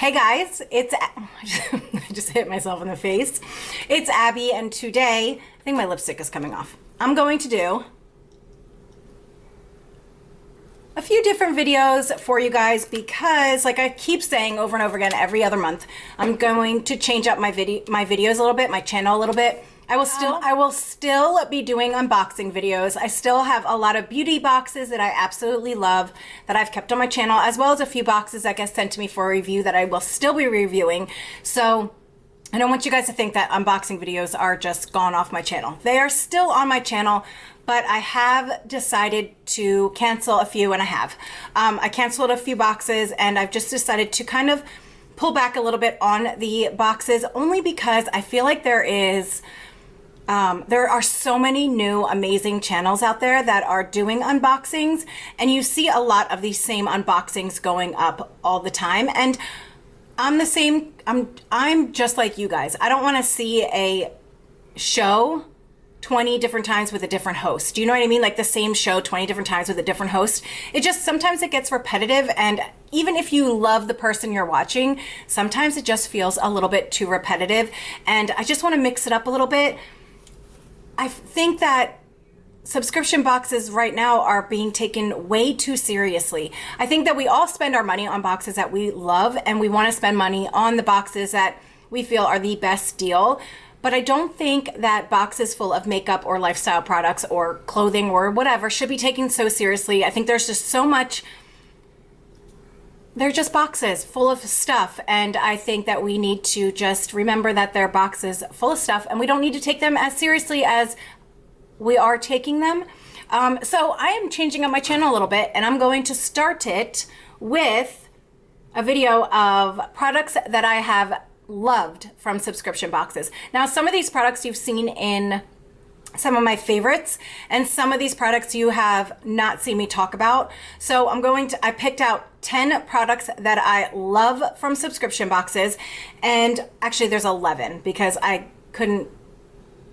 Hey guys, I just hit myself in the face. It's Abby, and today, I think my lipstick is coming off. I'm going to do a few different videos for you guys because, like I keep saying over and over again every other month, I'm going to change up my videos a little bit, my channel a little bit. I will still be doing unboxing videos. I still have a lot of beauty boxes that I absolutely love that I've kept on my channel, as well as a few boxes that get sent to me for a review that I will still be reviewing. So I don't want you guys to think that unboxing videos are just gone off my channel. They are still on my channel, but I have decided to cancel a few, and I have. I canceled a few boxes, and I've just decided to kind of pull back a little bit on the boxes, only because I feel like there are so many new amazing channels out there that are doing unboxings, and you see a lot of these same unboxings going up all the time. And I'm just like you guys. I don't want to see a show 20 different times with a different host. Do you know what I mean? Like the same show 20 different times with a different host. Sometimes it gets repetitive, and even if you love the person you're watching, sometimes it just feels a little bit too repetitive, and I just want to mix it up a little bit. I think that subscription boxes right now are being taken way too seriously. I think that we all spend our money on boxes that we love, and we want to spend money on the boxes that we feel are the best deal. But I don't think that boxes full of makeup or lifestyle products or clothing or whatever should be taken so seriously. I think there's just so much. They're just boxes full of stuff, and I think that we need to just remember that they're boxes full of stuff, and we don't need to take them as seriously as we are taking them. So I am changing up my channel a little bit, and I'm going to start it with a video of products that I have loved from subscription boxes. Now, some of these products you've seen in some of my favorites, and some of these products you have not seen me talk about. So I picked out 10 products that I love from subscription boxes, and actually there's 11 because I couldn't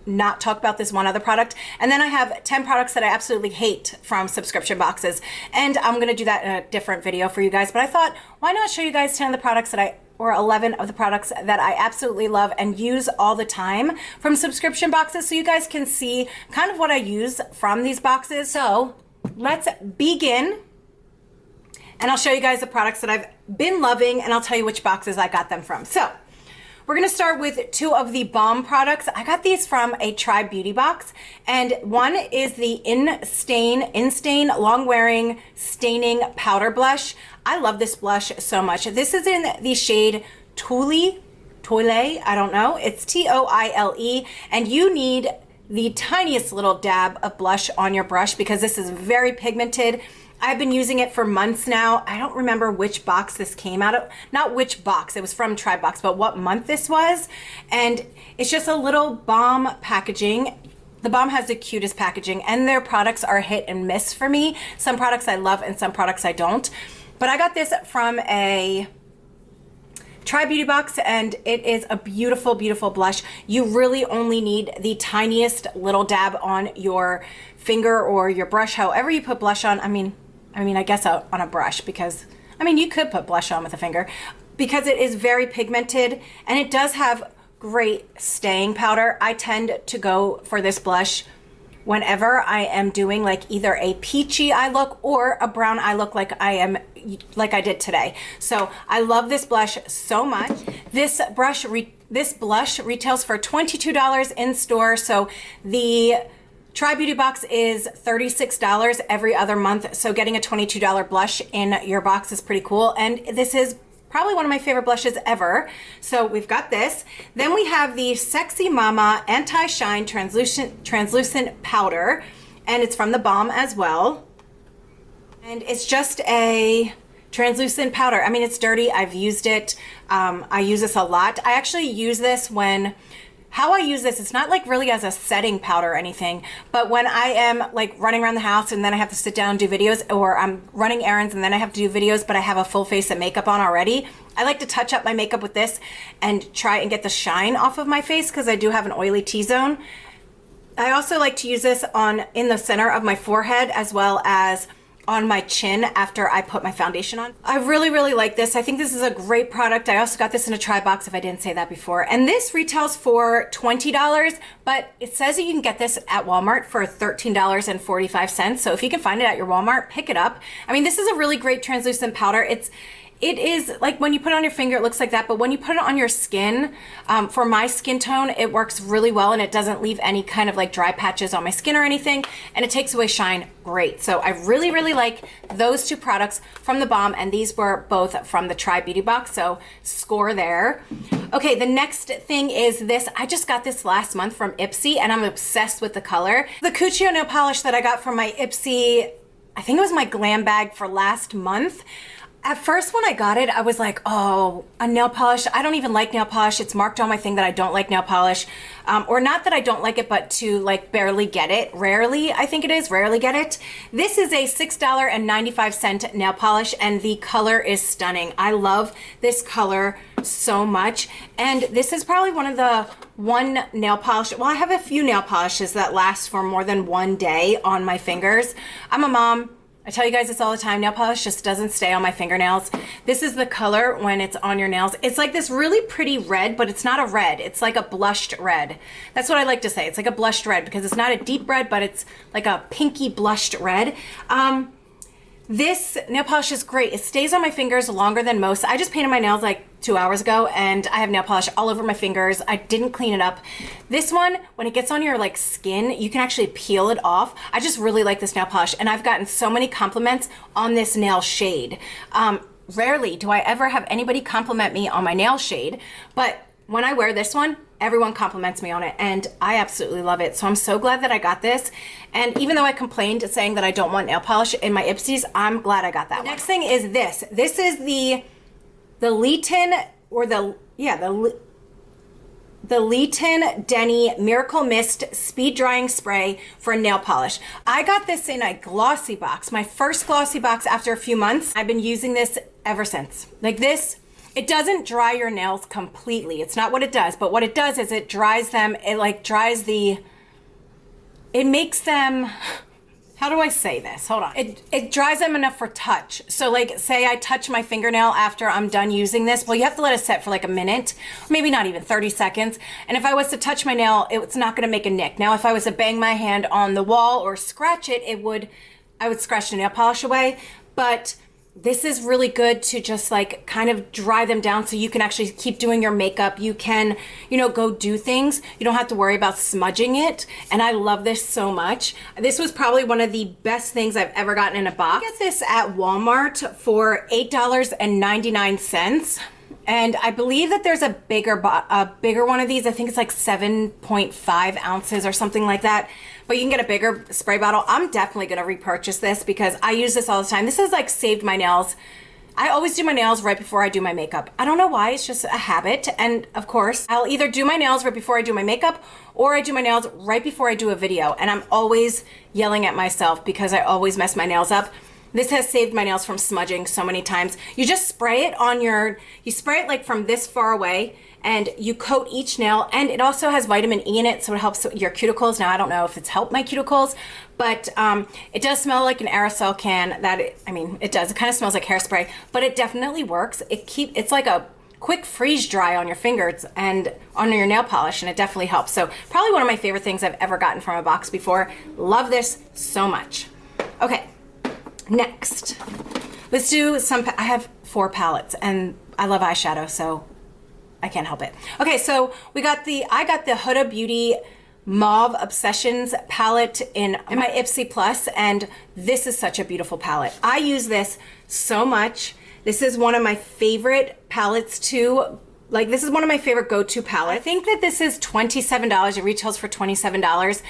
not talk about this one other product. And then I have 10 products that I absolutely hate from subscription boxes, and I'm gonna do that in a different video for you guys. But I thought, why not show you guys 10 of the products or 11 of the products that I absolutely love and use all the time from subscription boxes, so you guys can see kind of what I use from these boxes. So let's begin, and I'll show you guys the products that I've been loving, and I'll tell you which boxes I got them from. So we're gonna start with two of the Balm products. I got these from a Tribe Beauty box, and one is the In-Stain Long Wearing Staining Powder Blush. I love this blush so much. This is in the shade Toile, I don't know. It's Toile, and you need the tiniest little dab of blush on your brush because this is very pigmented. I've been using it for months now. I don't remember which box this came out of. Not which box, it was from Tribe Box, but what month this was. And it's just a little Balm packaging. The Balm has the cutest packaging, and their products are hit and miss for me. Some products I love and some products I don't. But I got this from a Tribe Beauty box, and it is a beautiful, beautiful blush. You really only need the tiniest little dab on your finger or your brush, however you put blush on. I mean, I guess on a brush, because, you could put blush on with a finger, because it is very pigmented, and it does have great staying powder. I tend to go for this blush whenever I am doing like either a peachy eye look or a brown eye look like I did today. So I love this blush so much. This blush retails for $22 in store. So the Tribe Beauty box is $36 every other month. So getting a $22 blush in your box is pretty cool. And this is probably one of my favorite blushes ever. So we've got this. Then we have the Sexy Mama Anti-Shine Translucent Powder, and it's from the Balm as well. And it's just a translucent powder. It's dirty. I've used it. I use this a lot. I actually use this how I use this, it's not like really as a setting powder or anything, but when I am like running around the house and then I have to sit down and do videos, or I'm running errands and then I have to do videos, but I have a full face of makeup on already, I like to touch up my makeup with this and try and get the shine off of my face because I do have an oily T-zone. I also like to use this in the center of my forehead, as well as on my chin after I put my foundation on. I really, really like this. I think this is a great product. I also got this in a try box if I didn't say that before. And this retails for $20, but it says that you can get this at Walmart for $13.45. So if you can find it at your Walmart, pick it up. I mean, this is a really great translucent powder. It is like when you put it on your finger, it looks like that, but when you put it on your skin, for my skin tone, it works really well and it doesn't leave any kind of like dry patches on my skin or anything, and it takes away shine great. So I really, really like those two products from the Balm, and these were both from the Try Beauty box, so score there. Okay, the next thing is this. I just got this last month from Ipsy and I'm obsessed with the color. The Cuccio nail polish that I got from my Ipsy, I think it was my glam bag for last month. At first when I got it, I was like, oh, a nail polish. I don't even like nail polish. It's marked on my thing that I don't like nail polish. Or not that I don't like it, but to like barely get it. Rarely, I think it is, rarely get it. This is a $6.95 nail polish and the color is stunning. I love this color so much. And this is probably one nail polish. Well, I have a few nail polishes that last for more than one day on my fingers. I'm a mom. I tell you guys this all the time, nail polish just doesn't stay on my fingernails. This is the color when it's on your nails. It's like this really pretty red, but it's not a red. It's like a blushed red. That's what I like to say. It's like a blushed red because it's not a deep red, but it's like a pinky blushed red. This nail polish is great. It stays on my fingers longer than most. I just painted my nails like 2 hours ago and I have nail polish all over my fingers. I didn't clean it up. This one, when it gets on your like skin, you can actually peel it off. I just really like this nail polish and I've gotten so many compliments on this nail shade. Rarely do I ever have anybody compliment me on my nail shade, but when I wear this one, everyone compliments me on it and I absolutely love it. So I'm so glad that I got this. And even though I complained saying that I don't want nail polish in my Ipsies, I'm glad I got that one. Next thing is this. This is the Leeton, or the Leeton Denny Miracle Mist Speed Drying Spray for nail polish. I got this in a glossy box, my first glossy box after a few months. I've been using this ever since. Like this, it doesn't dry your nails completely. It's not what it does, but what it does is it dries them. It like dries it makes them, how do I say this? Hold on. It dries them enough for touch. So like say I touch my fingernail after I'm done using this. Well, you have to let it set for like a minute, maybe not even 30 seconds. And if I was to touch my nail, it's not gonna make a nick. Now, if I was to bang my hand on the wall or scratch it, I would scratch the nail polish away. But this is really good to just like kind of dry them down so you can actually keep doing your makeup. You can, you know, go do things. You don't have to worry about smudging it. And I love this so much. This was probably one of the best things I've ever gotten in a box. I got this at Walmart for $8.99. And I believe that there's a bigger one of these. I think it's like 7.5 ounces or something like that. But you can get a bigger spray bottle. I'm definitely gonna repurchase this because I use this all the time. This has like saved my nails. I always do my nails right before I do my makeup. I don't know why, it's just a habit. And of course, I'll either do my nails right before I do my makeup or I do my nails right before I do a video. And I'm always yelling at myself because I always mess my nails up. This has saved my nails from smudging so many times. You just spray it on you spray it like from this far away and you coat each nail, and it also has vitamin E in it, so it helps your cuticles. Now, I don't know if it's helped my cuticles, but it does smell like an aerosol can. It does. It kind of smells like hairspray, but it definitely works. It's like a quick freeze dry on your fingers and on your nail polish, and it definitely helps. So probably one of my favorite things I've ever gotten from a box before. Love this so much. Okay. Next, let's do I have 4 palettes and I love eyeshadow, so I can't help it. Okay, so I got the Huda Beauty Mauve Obsessions palette in my Ipsy Plus, and this is such a beautiful palette. I use this so much. This is one of my favorite palettes too. Like, this is one of my favorite go-to palettes. I think that this is $27. It retails for $27.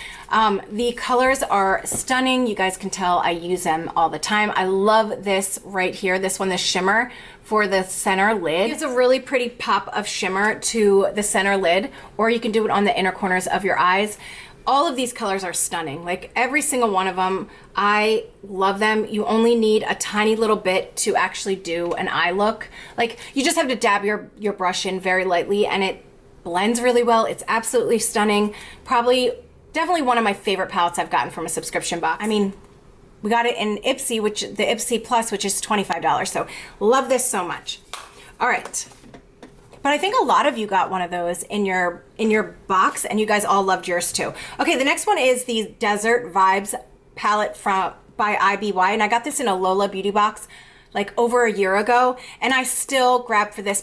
The colors are stunning. You guys can tell I use them all the time. I love this right here. This one, the shimmer for the center lid. It's a really pretty pop of shimmer to the center lid, or you can do it on the inner corners of your eyes. All of these colors are stunning. Like every single one of them, I love them. You only need a tiny little bit to actually do an eye look. Like you just have to dab your brush in very lightly and it blends really well. It's absolutely stunning. Definitely one of my favorite palettes I've gotten from a subscription box. I mean, we got it in Ipsy, which the Ipsy Plus, which is $25. So love this so much. All right. But I think a lot of you got one of those in your box, and you guys all loved yours too. Okay, the next one is the Desert Vibes palette by IBY, and I got this in a Lola Beauty box like over a year ago, and I still grab for this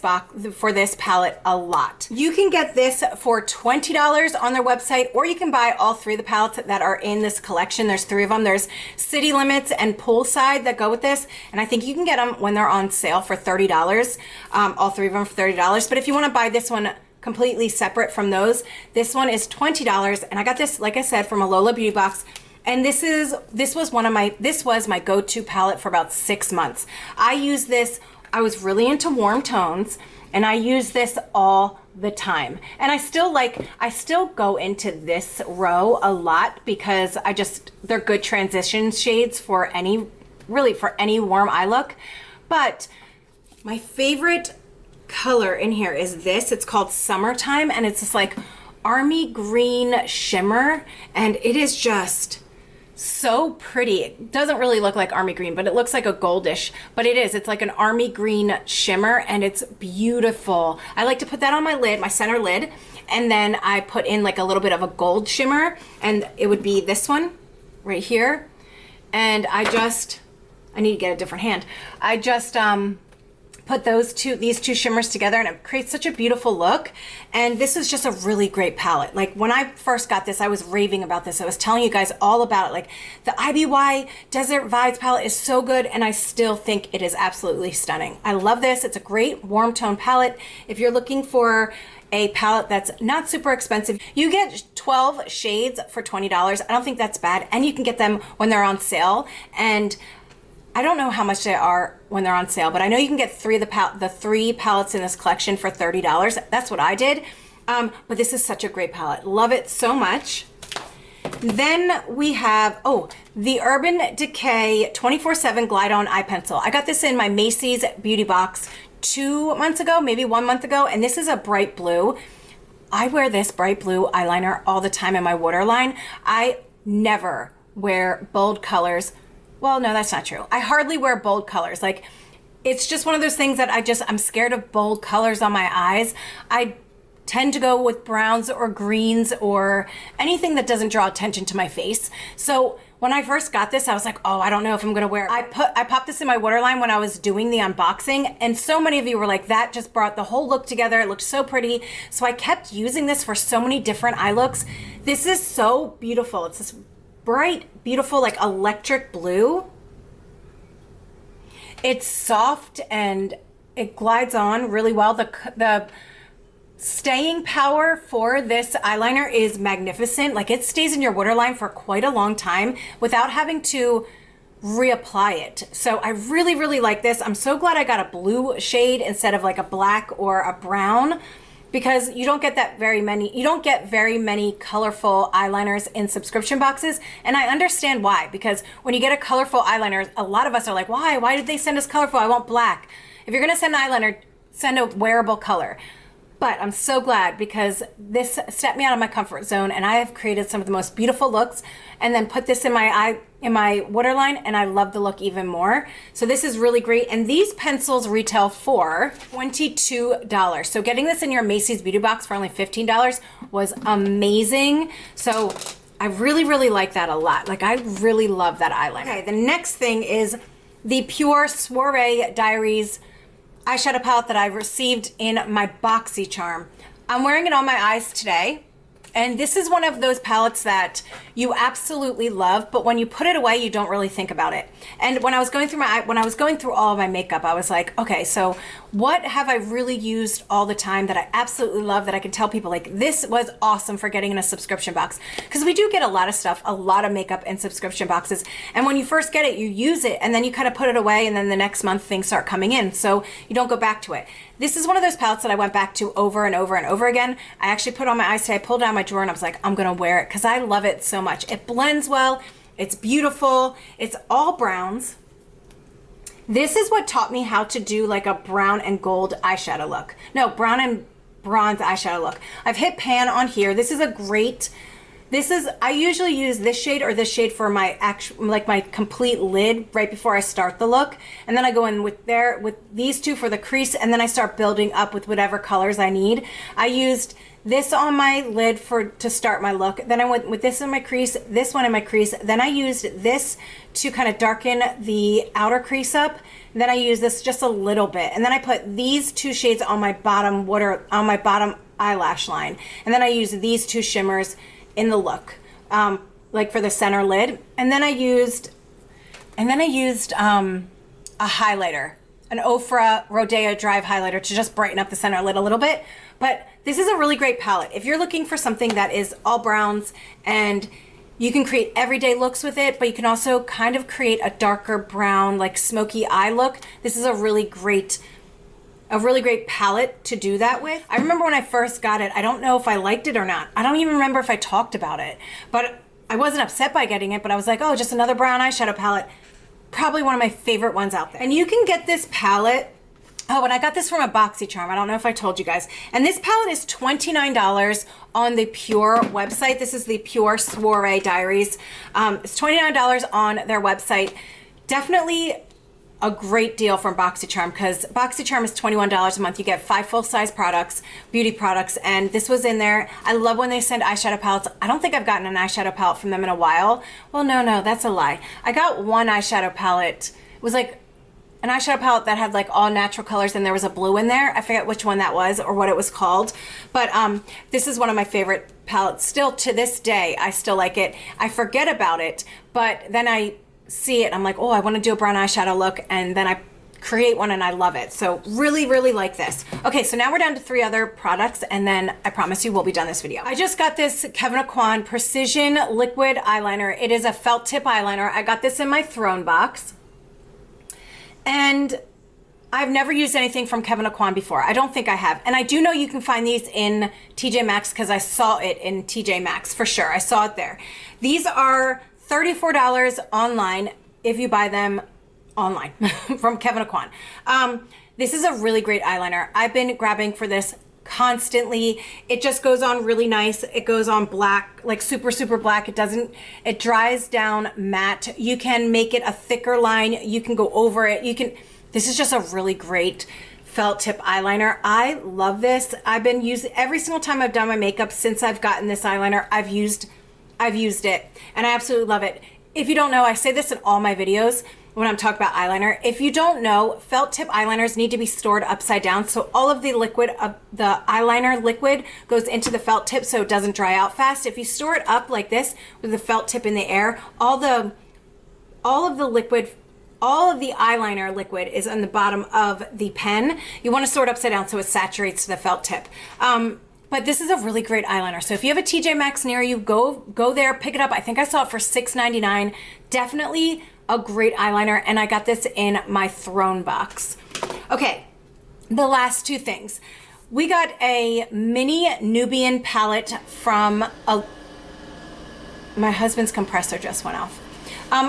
palette a lot. You can get this for $20 on their website, or you can buy all three of the palettes that are in this collection. There's three of them. There's City Limits and Poolside that go with this, and I think you can get them when they're on sale for $30. All three of them for $30. But if you want to buy this one completely separate from those, this one is $20, and I got this, like I said, from a Lola Beauty box. And this was my go-to palette for about 6 months. I use this, I was really into warm tones, and I use this all the time. And I still go into this row a lot because they're good transition shades for any warm eye look. But my favorite color in here is this. It's called Summertime, and it's this like army green shimmer, and it is just so pretty. It doesn't really look like army green, but it looks like a goldish, but it is. It's like an army green shimmer, and it's beautiful. I like to put that on my lid, my center lid, and then I put in like a little bit of a gold shimmer, and it would be this one right here. And I need to get a different hand. I just put these two shimmers together, and it creates such a beautiful look. And this is just a really great palette. Like when I first got this, I was raving about this. I was telling you guys all about it. Like the IBY Desert Vibes palette is so good, and I still think it is absolutely stunning. I love this. It's a great warm tone palette. If you're looking for a palette that's not super expensive, you get 12 shades for $20. I don't think that's bad, and you can get them when they're on sale. And I don't know how much they are when they're on sale, but I know you can get the three palettes in this collection for $30. That's what I did. But this is such a great palette. Love it so much. Then we have, the Urban Decay 24/7 Glide On Eye Pencil. I got this in my Macy's beauty box 2 months ago, maybe 1 month ago, and this is a bright blue. I wear this bright blue eyeliner all the time in my waterline. I never wear bold colors. Well, no, that's not true. I hardly wear bold colors. Like, it's just one of those things that I'm scared of bold colors on my eyes. I tend to go with browns or greens or anything that doesn't draw attention to my face. So when I first got this, I was like, oh, I don't know if I'm gonna wear it. I popped this in my waterline when I was doing the unboxing, and so many of you were like, that just brought the whole look together. It looked so pretty. So I kept using this for so many different eye looks. This is so beautiful. It's this bright, beautiful, like electric blue. It's soft and it glides on really well. The staying power for this eyeliner is magnificent. Like, it stays in your waterline for quite a long time without having to reapply it. So I really, really like this. I'm so glad I got a blue shade instead of like a black or a brown, because you don't get very many colorful eyeliners in subscription boxes. And I understand why, because when you get a colorful eyeliner, a lot of us are like, why did they send us colorful? I want black. If you're gonna send an eyeliner, send a wearable color. But I'm so glad, because this stepped me out of my comfort zone, and I have created some of the most beautiful looks, and then put this in my waterline, and I love the look even more. So this is really great. And these pencils retail for $22. So getting this in your Macy's beauty box for only $15 was amazing. So I really, really like that a lot. Like, I really love that eyeliner. Okay, the next thing is the Pure Soiree Diaries eyeshadow palette that I received in my BoxyCharm. I'm wearing it on my eyes today, and this is one of those palettes that you absolutely love, but when you put it away, you don't really think about it. And when I was going through all of my makeup, I was like, okay, so what have I really used all the time that I absolutely love, that I can tell people, like, this was awesome for getting in a subscription box? Because we do get a lot of stuff, a lot of makeup in subscription boxes, and when you first get it, you use it, and then you kind of put it away, and then the next month things start coming in, so you don't go back to it. This is one of those palettes that I went back to over and over and over again. I actually put it on my eyes today. I pulled it out of my drawer, and I was like, I'm gonna wear it because I love it so much. It blends well, it's beautiful, it's all browns. This is what taught me how to do like a brown and gold eyeshadow look. No, brown and bronze eyeshadow look. I've hit pan on here. This is a great This is, I usually use this shade or this shade for my actual, like my complete lid right before I start the look. And then I go in with these two for the crease, and then I start building up with whatever colors I need. I used this on my lid to start my look. Then I went with this in my crease, this one in my crease. Then I used this to kind of darken the outer crease up. And then I used this just a little bit. And then I put these two shades on my bottom eyelash line. And then I used these two shimmers in the look, like for the center lid. And then I used a highlighter, an Ofra Rodeo Drive highlighter to just brighten up the center lid a little bit. But this is a really great palette. If you're looking for something that is all browns and you can create everyday looks with it, but you can also kind of create a darker brown, like smoky eye look, this is a really great palette to do that with. I remember when I first got it, I don't know if I liked it or not. I don't even remember if I talked about it, but I wasn't upset by getting it, but I was like, oh, just another brown eyeshadow palette. Probably one of my favorite ones out there. And you can get this palette, oh, and I got this from a BoxyCharm. I don't know if I told you guys. And this palette is $29 on the Pure website. This is the Pure Soiree Diaries. It's $29 on their website. Definitely a great deal from BoxyCharm, because BoxyCharm is $21 a month. You get 5 full-size products, beauty products, and this was in there. I love when they send eyeshadow palettes. I don't think I've gotten an eyeshadow palette from them in a while. Well, no, that's a lie. I got one eyeshadow palette. It was like an eyeshadow palette that had like all natural colors, and there was a blue in there. I forget which one that was or what it was called, but this is one of my favorite palettes. Still to this day, I still like it. I forget about it, but then I see it, I'm like, oh, I want to do a brown eyeshadow look, and then I create one and I love it. So really like this. Okay, so now we're down to 3 other products, and then I promise you we'll be done this video. I just got this Kevyn Aucoin Precision Liquid Eyeliner. It is a felt tip eyeliner. I got this in my Throne box, and I've never used anything from Kevyn Aucoin before. I don't think I have. And I do know you can find these in TJ Maxx, because I saw it in TJ Maxx for sure. I saw it there. These are $34 online if you buy them online from Kevyn Aucoin. This is a really great eyeliner. I've been grabbing for this constantly. It just goes on really nice. It goes on black, like super black. It dries down matte. You can make it a thicker line. You can go over it. This is just a really great felt tip eyeliner. I love this. I've been using every single time I've done my makeup since I've gotten this eyeliner. I've used it, and I absolutely love it. If you don't know, I say this in all my videos when I'm talking about eyeliner. If you don't know, felt tip eyeliners need to be stored upside down. So all of the liquid, the eyeliner liquid goes into the felt tip so it doesn't dry out fast. If you store it up like this with the felt tip in the air, all of the eyeliner liquid is on the bottom of the pen. You want to store it upside down so it saturates the felt tip. But this is a really great eyeliner. So if you have a TJ Maxx near you, go there, pick it up. I think I saw it for $6.99. Definitely a great eyeliner, and I got this in my Throne box. Okay, the last 2 things. We got a mini Nubian palette from my husband's compressor just went off.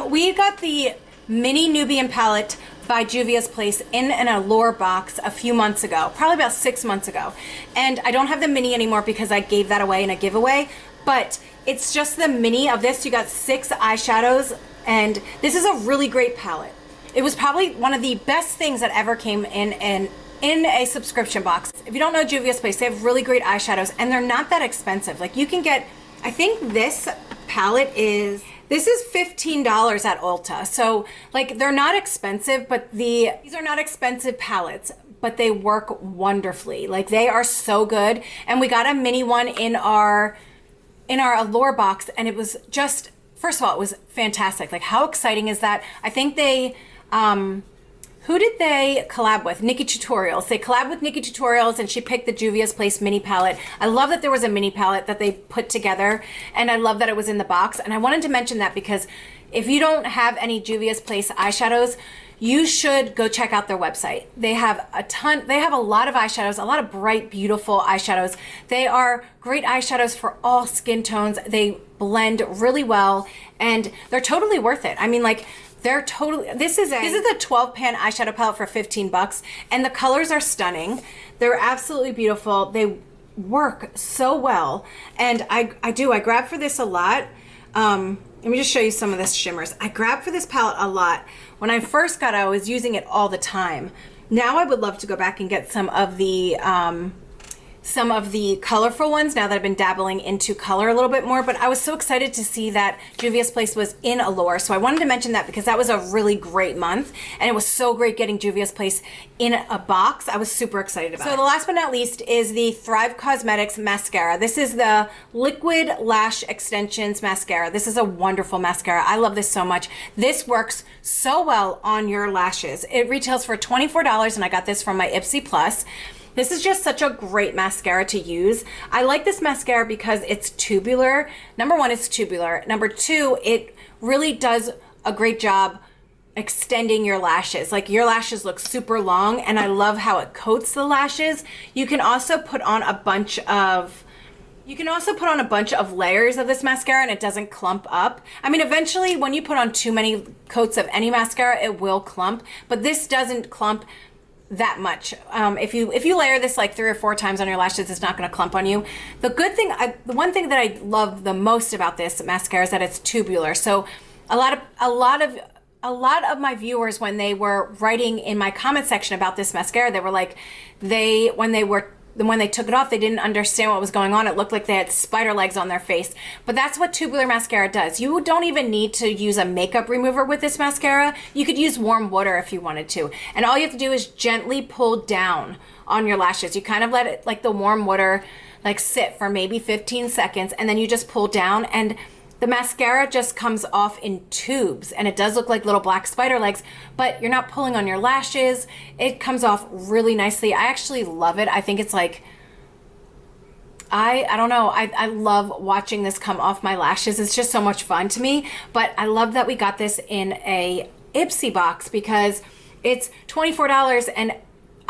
We got the mini Nubian palette by Juvia's Place in an Allure box a few months ago, probably about 6 months ago. And I don't have the mini anymore because I gave that away in a giveaway, but it's just the mini of this. You got 6 eyeshadows, and this is a really great palette. It was probably one of the best things that ever came in a subscription box. If you don't know Juvia's Place, they have really great eyeshadows, and they're not that expensive. Like you can get, I think this palette is $15 at Ulta. So like they're not expensive, but these are not expensive palettes, but they work wonderfully. Like they are so good. And we got a mini one in our Allure box, and it was just, first of all, it was fantastic. Like how exciting is that? I think they, who did they collab with? Nikki Tutorials. They collabed with Nikki Tutorials, and she picked the Juvia's Place mini palette. I love that there was a mini palette that they put together, and I love that it was in the box. And I wanted to mention that because if you don't have any Juvia's Place eyeshadows, you should go check out their website. They have a lot of eyeshadows, a lot of bright, beautiful eyeshadows. They are great eyeshadows for all skin tones. They blend really well, and they're totally worth it. I mean, like, they're totally, this is a 12 pan eyeshadow palette for $15, and the colors are stunning. They're absolutely beautiful. work so well. And I grab for this a lot. Let me just show you some of this shimmers. I grabbed for this palette a lot. When I first got it, I was using it all the time. Now I would love to go back and get some of the colorful ones now that I've been dabbling into color a little bit more, but I was so excited to see that Juvia's Place was in Allure. So I wanted to mention that because that was a really great month and it was so great getting Juvia's Place in a box. I was super excited about it. So the last but not least is the Thrive Cosmetics mascara. This is the Liquid Lash Extensions mascara. This is a wonderful mascara. I love this so much. This works so well on your lashes. It retails for $24 and I got this from my Ipsy Plus. This is just such a great mascara to use. I like this mascara because it's tubular. Number one, it's tubular. Number two, it really does a great job extending your lashes. Like your lashes look super long and I love how it coats the lashes. You can also put on a bunch of layers of this mascara and it doesn't clump up. I mean, eventually when you put on too many coats of any mascara, it will clump, but this doesn't clump that much. If you layer this like 3 or 4 times on your lashes, it's not going to clump on you. The good thing, the one thing that I love the most about this mascara is that it's tubular. So a lot of my viewers, when they were writing in my comment section about this mascara, they were like, when they took it off, they didn't understand what was going on. It looked like they had spider legs on their face. But that's what tubular mascara does. You don't even need to use a makeup remover with this mascara. You could use warm water if you wanted to. And all you have to do is gently pull down on your lashes. You kind of let it, like the warm water, like sit for maybe 15 seconds and then you just pull down and the mascara just comes off in tubes and it does look like little black spider legs, but you're not pulling on your lashes. It comes off really nicely. I actually love it. I think it's like, I don't know. I love watching this come off my lashes. It's just so much fun to me, but I love that we got this in a Ipsy box because it's $24 and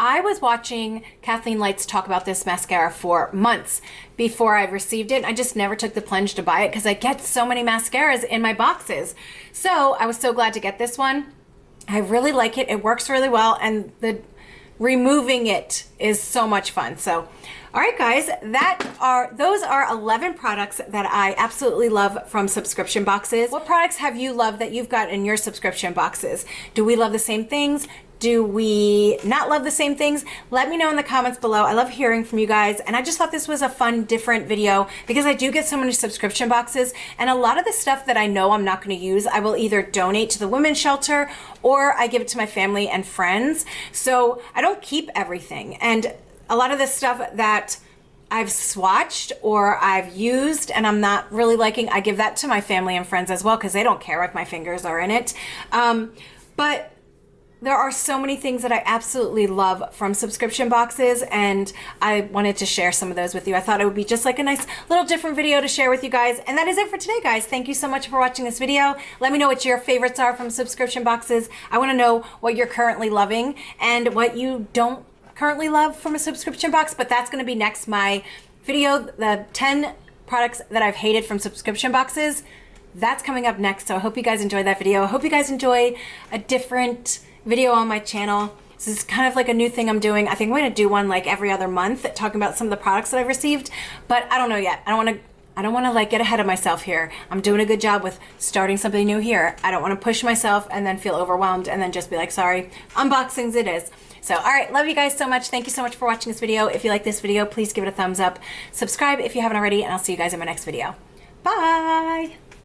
I was watching Kathleen Lights talk about this mascara for months before I received it. I just never took the plunge to buy it because I get so many mascaras in my boxes. So I was so glad to get this one. I really like it. It works really well and the removing it is so much fun. So, all right guys, those are 11 products that I absolutely love from subscription boxes. What products have you loved that you've got in your subscription boxes? Do we love the same things? Do we not love the same things? Let me know in the comments below. I love hearing from you guys. And I just thought this was a fun, different video because I do get so many subscription boxes and a lot of the stuff that I know I'm not going to use, I will either donate to the women's shelter or I give it to my family and friends. So I don't keep everything. And a lot of the stuff that I've swatched or I've used and I'm not really liking, I give that to my family and friends as well because they don't care if my fingers are in it. But there are so many things that I absolutely love from subscription boxes and I wanted to share some of those with you. I thought it would be just like a nice little different video to share with you guys. And that is it for today, guys. Thank you so much for watching this video. Let me know what your favorites are from subscription boxes. I want to know what you're currently loving and what you don't currently love from a subscription box, but that's going to be next. My video, the 10 products that I've hated from subscription boxes, that's coming up next. So I hope you guys enjoyed that video. I hope you guys enjoy a different video on my channel. This is kind of like a new thing I'm doing. I think I'm going to do one like every other month talking about some of the products that I've received, but I don't know yet. I don't want to like get ahead of myself here. I'm doing a good job with starting something new here. I don't want to push myself and then feel overwhelmed and then just be like, sorry, unboxings it is. So, all right, love you guys so much. Thank you so much for watching this video. If you like this video, please give it a thumbs up. Subscribe if you haven't already, and I'll see you guys in my next video. Bye.